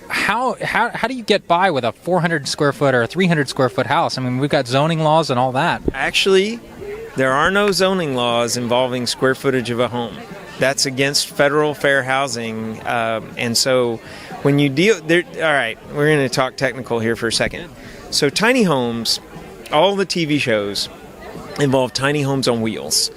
how do you get by with a 400 square foot or a 300 square foot house? I mean, we've got zoning laws and all that. Actually, there are no zoning laws involving square footage of a home. That's against federal fair housing. And so when you deal there, all right, we're going to talk technical here for a second. So tiny homes, all the TV shows involve tiny homes on wheels.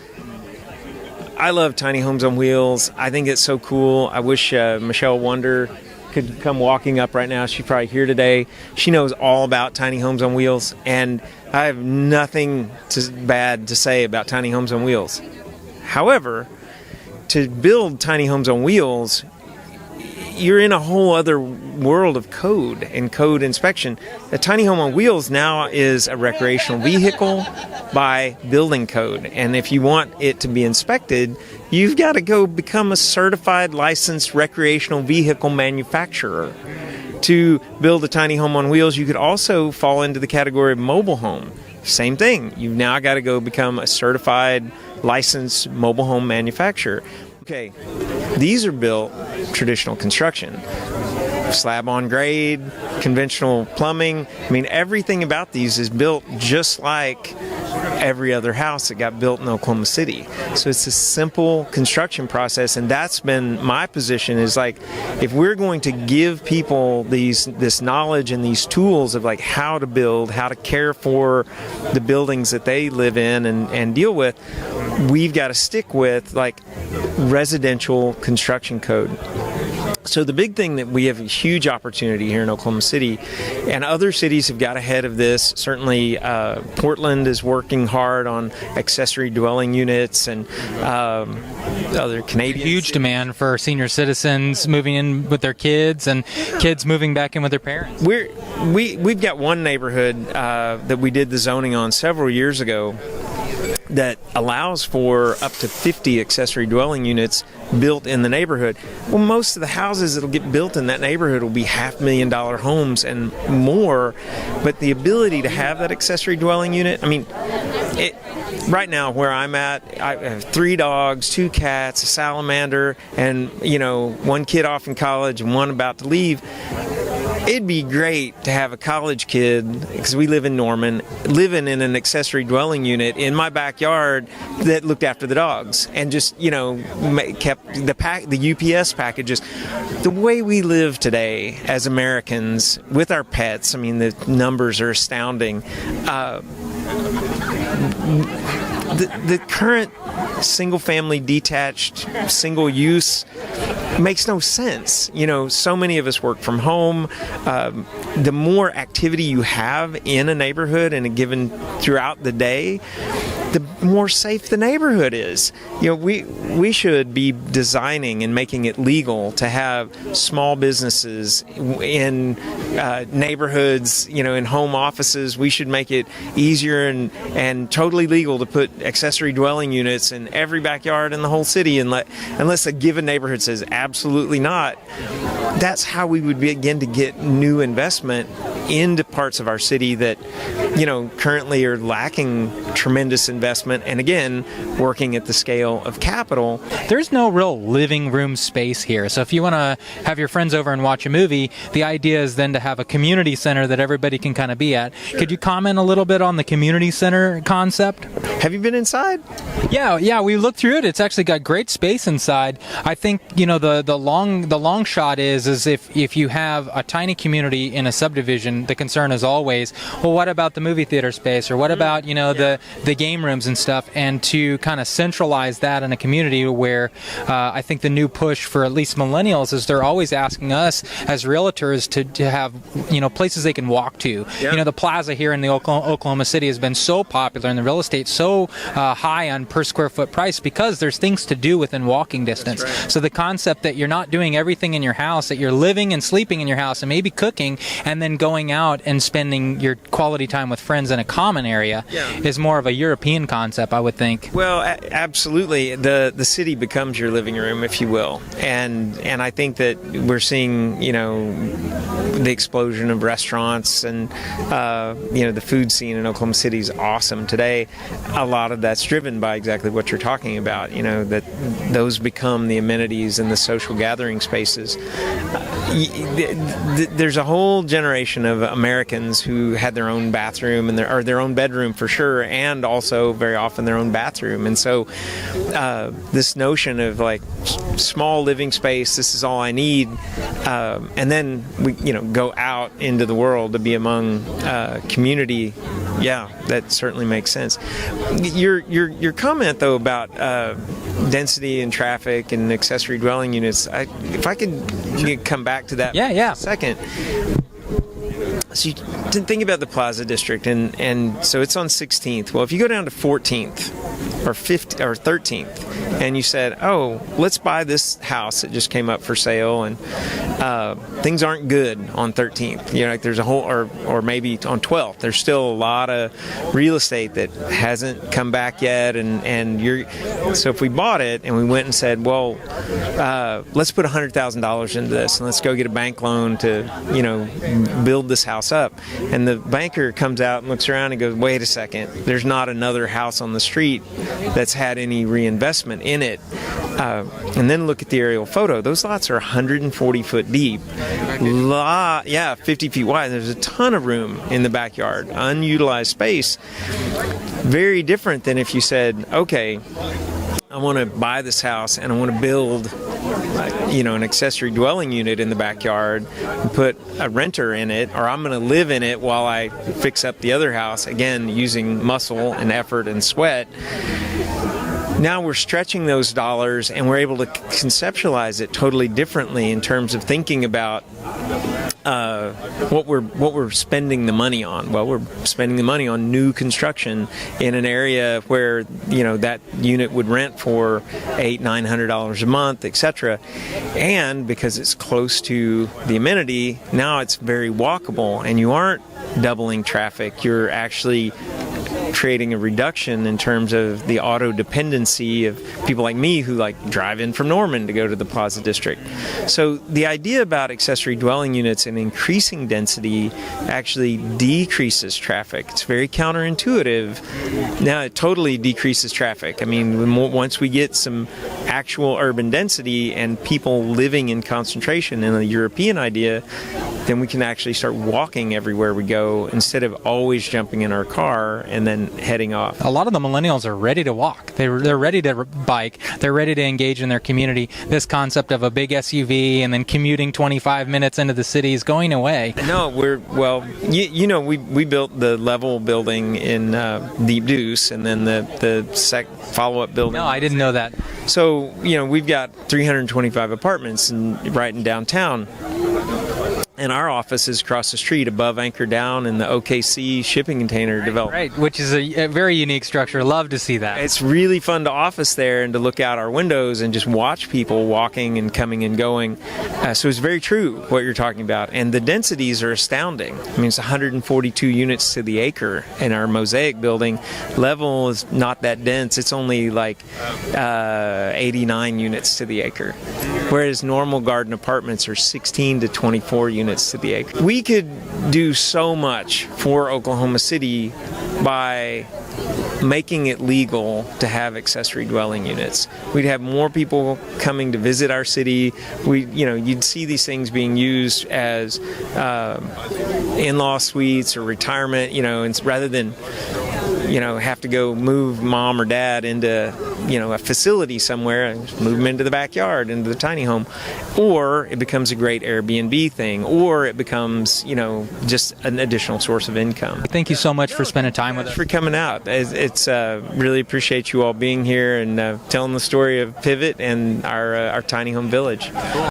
I love tiny homes on wheels. I think it's so cool. I wish Michelle Wonder could come walking up right now. She's probably here today. She knows all about tiny homes on wheels, and I have nothing bad to say about tiny homes on wheels. However, to build tiny homes on wheels, you're in a whole other world of code and code inspection. A tiny home on wheels now is a recreational vehicle by building code. And if you want it to be inspected, you've got to go become a certified licensed recreational vehicle manufacturer. To build a tiny home on wheels, you could also fall into the category of mobile home. Same thing. You've now got to go become a certified licensed mobile home manufacturer. Okay, these are built traditional construction. Slab on grade, conventional plumbing. I mean, everything about these is built just like every other house that got built in Oklahoma City. So it's a simple construction process, and that's been my position, is like, if we're going to give people this knowledge and these tools of like how to build, how to care for the buildings that they live in and deal with, we've got to stick with like residential construction code. So the big thing that we have a huge opportunity here in Oklahoma City, and other cities have got ahead of this. Certainly Portland is working hard on accessory dwelling units, and other Canadian huge demand for senior citizens moving in with their kids and kids moving back in with their parents. We've got one neighborhood that we did the zoning on several years ago that allows for up to 50 accessory dwelling units built in the neighborhood. Well, most of the houses that'll get built in that neighborhood will be $500,000 homes and more, but the ability to have that accessory dwelling unit, I mean, right now where I'm at, I have 3 dogs, 2 cats, a salamander, and, one kid off in college and one about to leave. It'd be great to have a college kid, because we live in Norman, living in an accessory dwelling unit in my backyard that looked after the dogs and just, kept the UPS packages. The way we live today as Americans with our pets, I mean, the numbers are astounding. The current single-family detached, single-use makes no sense. So many of us work from home. The more activity you have in a neighborhood and given throughout the day, the more safe the neighborhood is. We should be designing and making it legal to have small businesses in neighborhoods, in home offices. We should make it easier and totally legal to put accessory dwelling units in every backyard in the whole city, unless a given neighborhood says absolutely not. That's how we would begin to get new investment into parts of our city that, currently are lacking tremendous investment, and again, working at the scale of capital. There's no real living room space here. So if you want to have your friends over and watch a movie, the idea is then to have a community center that everybody can kind of be at. Sure. Could you comment a little bit on the community center concept? Have you been inside? Yeah, we looked through it. It's actually got great space inside. I think, the long shot is if you have a tiny community in a subdivision, the concern is always, well, what about the movie theater space, or what about, the game rooms and stuff, and to kind of centralize that in a community where I think the new push for at least millennials is they're always asking us as realtors to have, places they can walk to. Yeah. The plaza here in the Oklahoma City has been so popular, and the real estate so high on per square foot price because there's things to do within walking distance. That's right. So the concept that you're not doing everything in your house, that you're living and sleeping in your house and maybe cooking and then going out and spending your quality time with friends in a common area is more of a European concept, I would think. Well, absolutely. The city becomes your living room, if you will. And I think that we're seeing, the explosion of restaurants and, the food scene in Oklahoma City is awesome today. A lot of that's driven by exactly what you're talking about, that those become the amenities and the social gathering spaces. there's a whole generation of Americans who had their own bathroom and their own bedroom for sure, and also very often their own bathroom. And so this notion of like small living space, this is all I need, and then we go out into the world to be among community. Yeah, that certainly makes sense. Your comment though about density and traffic and accessory dwelling units, if I could come back to that for a second. So you didn't think about the Plaza District, and so it's on 16th. Well, if you go down to 14th or 15th or 13th, and you said, "Oh, let's buy this house that just came up for sale," and things aren't good on 13th. Like there's a whole, or maybe on 12th, there's still a lot of real estate that hasn't come back yet, so if we bought it and we went and said, "Well, let's put $100,000 into this, and let's go get a bank loan to, build this house up," and the banker comes out and looks around and goes, "Wait a second, there's not another house on the street that's had any reinvestment in it," and then look at the aerial photo. Those lots are 140 foot deep, 50 feet wide. There's a ton of room in the backyard, unutilized space. Very different than if you said, "Okay, I want to buy this house and I want to build an accessory dwelling unit in the backyard and put a renter in it, or I'm going to live in it while I fix up the other house," again using muscle and effort and sweat. Now we're stretching those dollars and we're able to conceptualize it totally differently in terms of thinking about what we're spending the money on. Well, we're spending the money on new construction in an area where that unit would rent for $800-900 a month, etc. And because it's close to the amenity, now it's very walkable, and you aren't doubling traffic. You're actually creating a reduction in terms of the auto dependency of people like me who drive in from Norman to go to the Plaza District. So the idea about accessory dwelling units and increasing density actually decreases traffic. It's very counterintuitive. Now it totally decreases traffic. I mean, once we get some actual urban density and people living in concentration in a European idea, then we can actually start walking everywhere we go instead of always jumping in our car and then heading off. A lot of the millennials are ready to walk. They're ready to bike. They're ready to engage in their community. This concept of a big SUV and then commuting 25 minutes into the city is going away. No, we built the level building in Deep Deuce, and then the follow-up building. No, I didn't know that. So, we've got 325 apartments right in downtown. And our office is across the street above Anchor Down in the OKC shipping container development. Right, which is a very unique structure. Love to see that. It's really fun to office there and to look out our windows and just watch people walking and coming and going. So it's very true what you're talking about. And the densities are astounding. I mean, it's 142 units to the acre in our Mosaic building. Level is not that dense. It's only 89 units to the acre. Whereas normal garden apartments are 16 to 24 units to the acre. We could do so much for Oklahoma City by making it legal to have accessory dwelling units. We'd have more people coming to visit our city. You'd see these things being used as in-law suites or retirement, and rather than have to go move mom or dad into a facility somewhere and just move them into the backyard, into the tiny home. Or it becomes a great Airbnb thing, or it becomes just an additional source of income. Thank you so much for spending time with us. For coming out. It's really appreciate you all being here and telling the story of Pivot and our tiny home village.